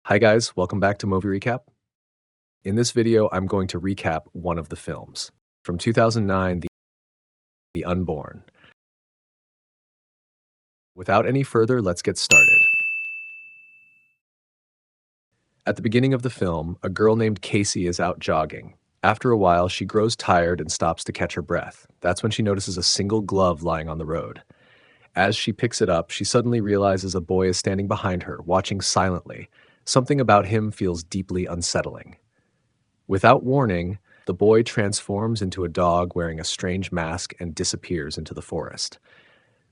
Hi guys, welcome back to Movie Recap. In this video, I'm going to recap one of the films. From 2009, The Unborn. Without any further, let's get started. At the beginning of the film, a girl named Casey is out jogging. After a while, she grows tired and stops to catch her breath. That's when she notices a single glove lying on the road. As she picks it up, she suddenly realizes a boy is standing behind her, watching silently. Something about him feels deeply unsettling. Without warning, the boy transforms into a dog wearing a strange mask and disappears into the forest.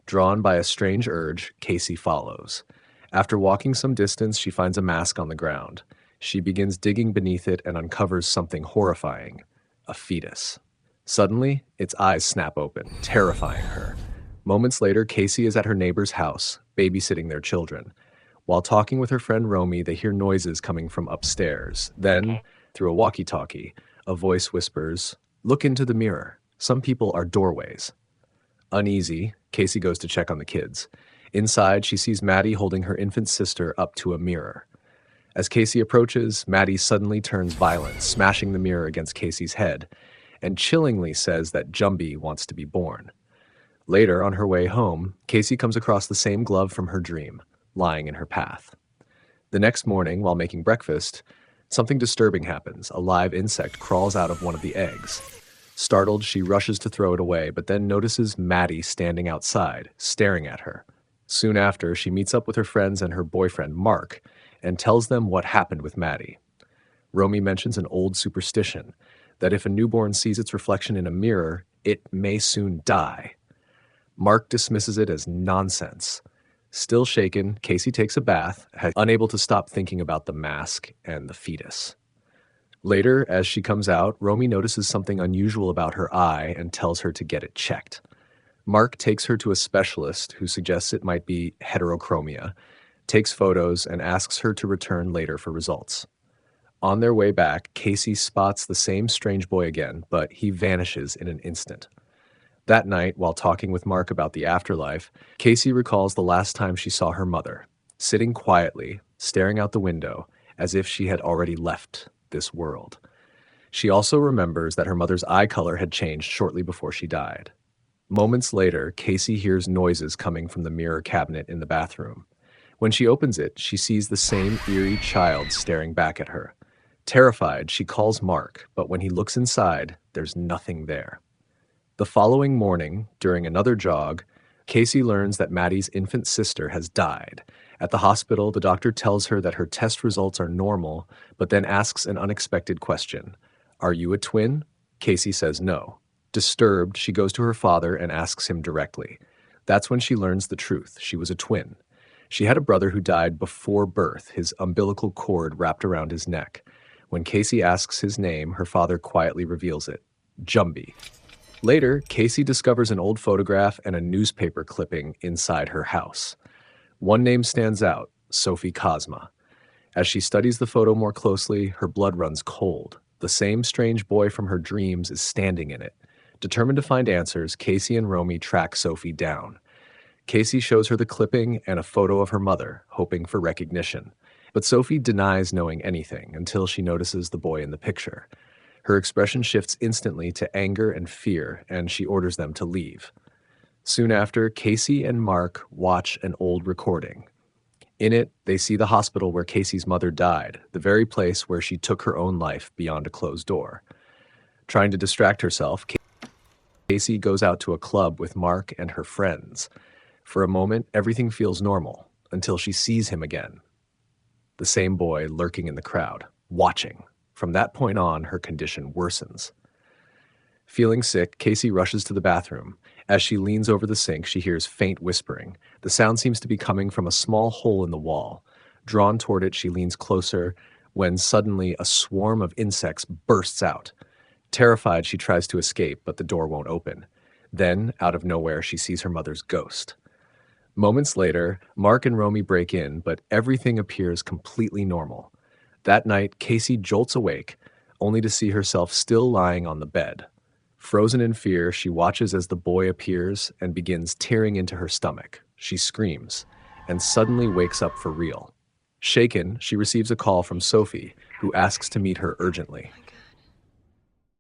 Drawn by a strange urge, Casey follows. After walking some distance, she finds a mask on the ground. She begins digging beneath it and uncovers something horrifying: a fetus. Suddenly, its eyes snap open, terrifying her. Moments later, Casey is at her neighbor's house, babysitting their children. While talking with her friend Romy, they hear noises coming from upstairs. Then, through a walkie-talkie, a voice whispers, "Look into the mirror. Some people are doorways." Uneasy, Casey goes to check on the kids. Inside, she sees Maddie holding her infant sister up to a mirror. As Casey approaches, Maddie suddenly turns violent, smashing the mirror against Casey's head, and chillingly says that Jumby wants to be born. Later, on her way home, Casey comes across the same glove from her dream, lying in her path. The next morning, while making breakfast, something disturbing happens. A live insect crawls out of one of the eggs. Startled, she rushes to throw it away, but then notices Maddie standing outside, staring at her. Soon after, she meets up with her friends and her boyfriend, Mark, and tells them what happened with Maddie. Romy mentions an old superstition, that if a newborn sees its reflection in a mirror, it may soon die. Mark dismisses it as nonsense. Still shaken, Casey takes a bath, unable to stop thinking about the mask and the fetus. Later, as she comes out, Romy notices something unusual about her eye and tells her to get it checked. Mark takes her to a specialist who suggests it might be heterochromia, takes photos, and asks her to return later for results. On their way back, Casey spots the same strange boy again, but he vanishes in an instant. That night, while talking with Mark about the afterlife, Casey recalls the last time she saw her mother, sitting quietly, staring out the window, as if she had already left this world. She also remembers that her mother's eye color had changed shortly before she died. Moments later, Casey hears noises coming from the mirror cabinet in the bathroom. When she opens it, she sees the same eerie child staring back at her. Terrified, she calls Mark, but when he looks inside, there's nothing there. The following morning, during another jog, Casey learns that Maddie's infant sister has died. At the hospital, the doctor tells her that her test results are normal, but then asks an unexpected question. "Are you a twin?" Casey says no. Disturbed, she goes to her father and asks him directly. That's when she learns the truth. She was a twin. She had a brother who died before birth, his umbilical cord wrapped around his neck. When Casey asks his name, her father quietly reveals it: Jumby. Later, Casey discovers an old photograph and a newspaper clipping inside her house. One name stands out: Sophie Cosma. As she studies the photo more closely, her blood runs cold. The same strange boy from her dreams is standing in it. Determined to find answers, Casey and Romy track Sophie down. Casey shows her the clipping and a photo of her mother, hoping for recognition. But Sophie denies knowing anything until she notices the boy in the picture. Her expression shifts instantly to anger and fear, and she orders them to leave. Soon after, Casey and Mark watch an old recording. In it, they see the hospital where Casey's mother died, the very place where she took her own life beyond a closed door. Trying to distract herself, Casey goes out to a club with Mark and her friends. For a moment, everything feels normal, until she sees him again. The same boy lurking in the crowd, watching. From that point on, her condition worsens. Feeling sick, Casey rushes to the bathroom. As she leans over the sink, she hears faint whispering. The sound seems to be coming from a small hole in the wall. Drawn toward it, she leans closer when suddenly a swarm of insects bursts out. Terrified, she tries to escape, but the door won't open. Then, out of nowhere, she sees her mother's ghost. Moments later, Mark and Romy break in, but everything appears completely normal. That night, Casey jolts awake, only to see herself still lying on the bed. Frozen in fear, she watches as the boy appears and begins tearing into her stomach. She screams, and suddenly wakes up for real. Shaken, she receives a call from Sophie, who asks to meet her urgently. My God.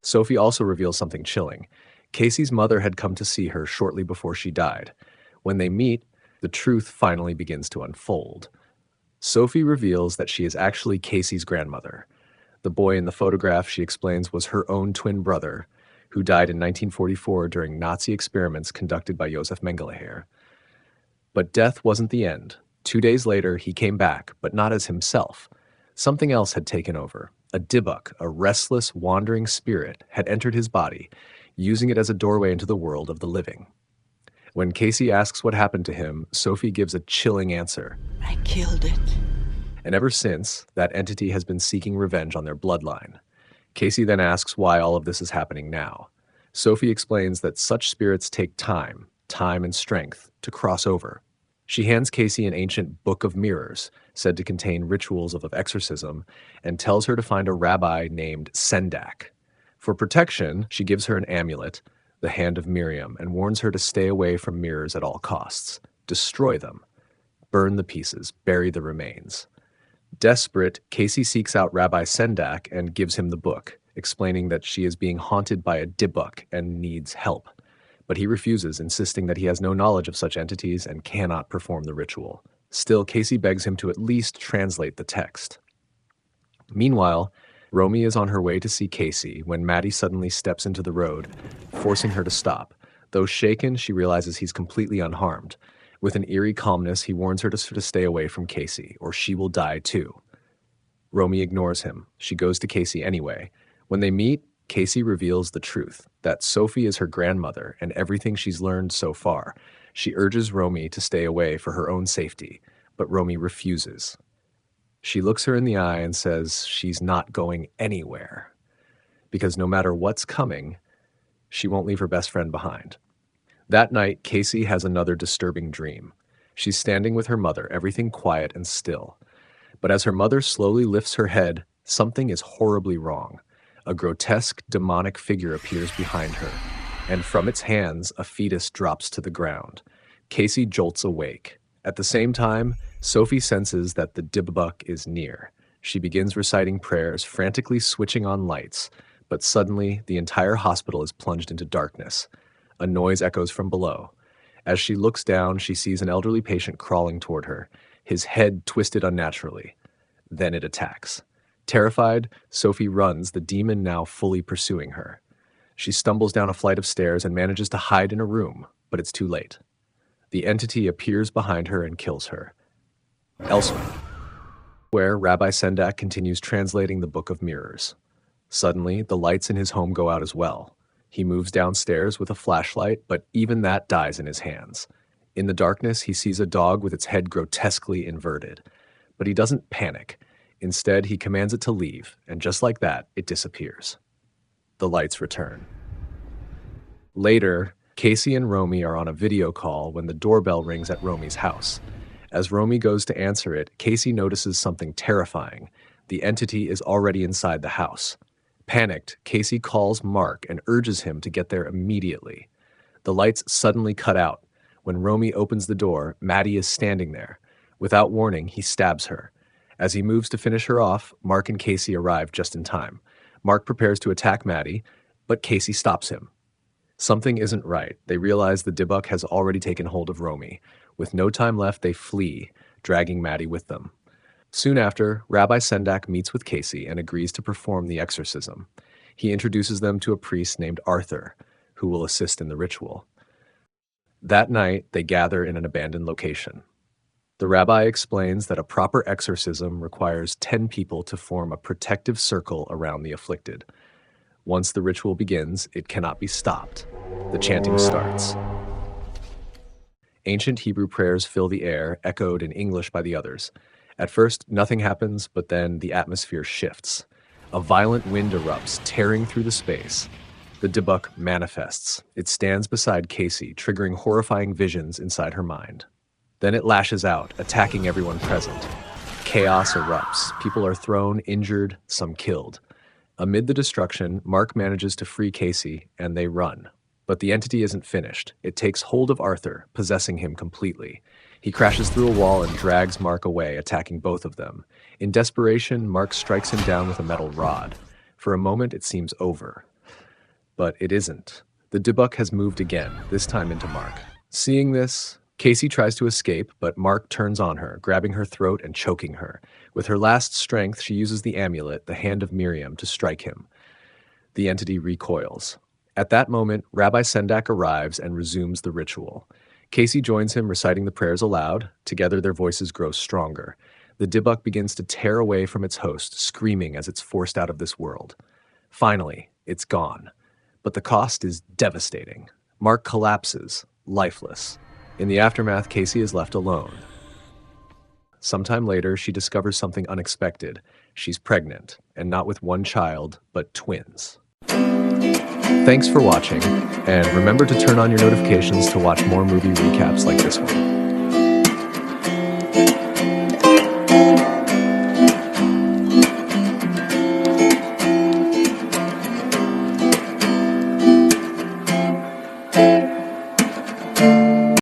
Sophie also reveals something chilling. Casey's mother had come to see her shortly before she died. When they meet, the truth finally begins to unfold. Sophie reveals that she is actually Casey's grandmother. The boy in the photograph, she explains, was her own twin brother, who died in 1944 during Nazi experiments conducted by Josef Mengele. But death wasn't the end. 2 days later, he came back, but not as himself. Something else had taken over. A Dybbuk, a restless, wandering spirit, had entered his body, using it as a doorway into the world of the living. When Casey asks what happened to him, Sophie gives a chilling answer. I killed it. And ever since, that entity has been seeking revenge on their bloodline. Casey then asks why all of this is happening now. Sophie explains that such spirits take time and strength to cross over. She hands Casey an ancient Book of Mirrors, said to contain rituals of exorcism, and tells her to find a rabbi named Sendak. For protection, she gives her an amulet, the Hand of Miriam, and warns her to stay away from mirrors at all costs. Destroy them. Burn the pieces, bury the remains. Desperate, Casey seeks out Rabbi Sendak and gives him the book, explaining that she is being haunted by a Dybbuk and needs help. But he refuses, insisting that he has no knowledge of such entities and cannot perform the ritual. Still, Casey begs him to at least translate the text. Meanwhile, Romy is on her way to see Casey when Maddie suddenly steps into the road, forcing her to stop. Though shaken, she realizes he's completely unharmed. With an eerie calmness, he warns her to stay away from Casey, or she will die too. Romy ignores him. She goes to Casey anyway. When they meet, Casey reveals the truth, that Sophie is her grandmother and everything she's learned so far. She urges Romy to stay away for her own safety, but Romy refuses. She looks her in the eye and says she's not going anywhere, because no matter what's coming, she won't leave her best friend behind. That night, Casey has another disturbing dream. She's standing with her mother, everything quiet and still. But as her mother slowly lifts her head, something is horribly wrong. A grotesque, demonic figure appears behind her, and from its hands, a fetus drops to the ground. Casey jolts awake. At the same time, Sophie senses that the Dybbuk is near. She begins reciting prayers, frantically switching on lights, but suddenly, the entire hospital is plunged into darkness. A noise echoes from below. As she looks down, she sees an elderly patient crawling toward her, his head twisted unnaturally. Then it attacks. Terrified, Sophie runs, the demon now fully pursuing her. She stumbles down a flight of stairs and manages to hide in a room, but it's too late. The entity appears behind her and kills her. Elsewhere, where Rabbi Sendak continues translating the Book of Mirrors. Suddenly, the lights in his home go out as well. He moves downstairs with a flashlight, but even that dies in his hands. In the darkness, he sees a dog with its head grotesquely inverted. But he doesn't panic. Instead, he commands it to leave, and just like that, it disappears. The lights return. Later, Casey and Romy are on a video call when the doorbell rings at Romy's house. As Romy goes to answer it, Casey notices something terrifying. The entity is already inside the house. Panicked, Casey calls Mark and urges him to get there immediately. The lights suddenly cut out. When Romy opens the door, Maddie is standing there. Without warning, he stabs her. As he moves to finish her off, Mark and Casey arrive just in time. Mark prepares to attack Maddie, but Casey stops him. Something isn't right. They realize the Dybbuk has already taken hold of Romy. With no time left, they flee, dragging Maddie with them. Soon after, Rabbi Sendak meets with Casey and agrees to perform the exorcism. He introduces them to a priest named Arthur, who will assist in the ritual. That night, they gather in an abandoned location. The rabbi explains that a proper exorcism requires 10 people to form a protective circle around the afflicted. Once the ritual begins, it cannot be stopped. The chanting starts. Ancient Hebrew prayers fill the air, echoed in English by the others. At first, nothing happens, but then the atmosphere shifts. A violent wind erupts, tearing through the space. The Dybbuk manifests. It stands beside Casey, triggering horrifying visions inside her mind. Then it lashes out, attacking everyone present. Chaos erupts. People are thrown, injured, some killed. Amid the destruction, Mark manages to free Casey, and they run. But the entity isn't finished. It takes hold of Arthur, possessing him completely. He crashes through a wall and drags Mark away, attacking both of them. In desperation, Mark strikes him down with a metal rod. For a moment, it seems over. But it isn't. The Dybbuk has moved again, this time into Mark. Seeing this, Casey tries to escape, but Mark turns on her, grabbing her throat and choking her. With her last strength, she uses the amulet, the Hand of Miriam, to strike him. The entity recoils. At that moment, Rabbi Sendak arrives and resumes the ritual. Casey joins him, reciting the prayers aloud. Together, their voices grow stronger. The Dybbuk begins to tear away from its host, screaming as it's forced out of this world. Finally, it's gone. But the cost is devastating. Mark collapses, lifeless. In the aftermath, Casey is left alone. Sometime later, she discovers something unexpected. She's pregnant, and not with one child, but twins. Thanks for watching, and remember to turn on your notifications to watch more movie recaps like this one.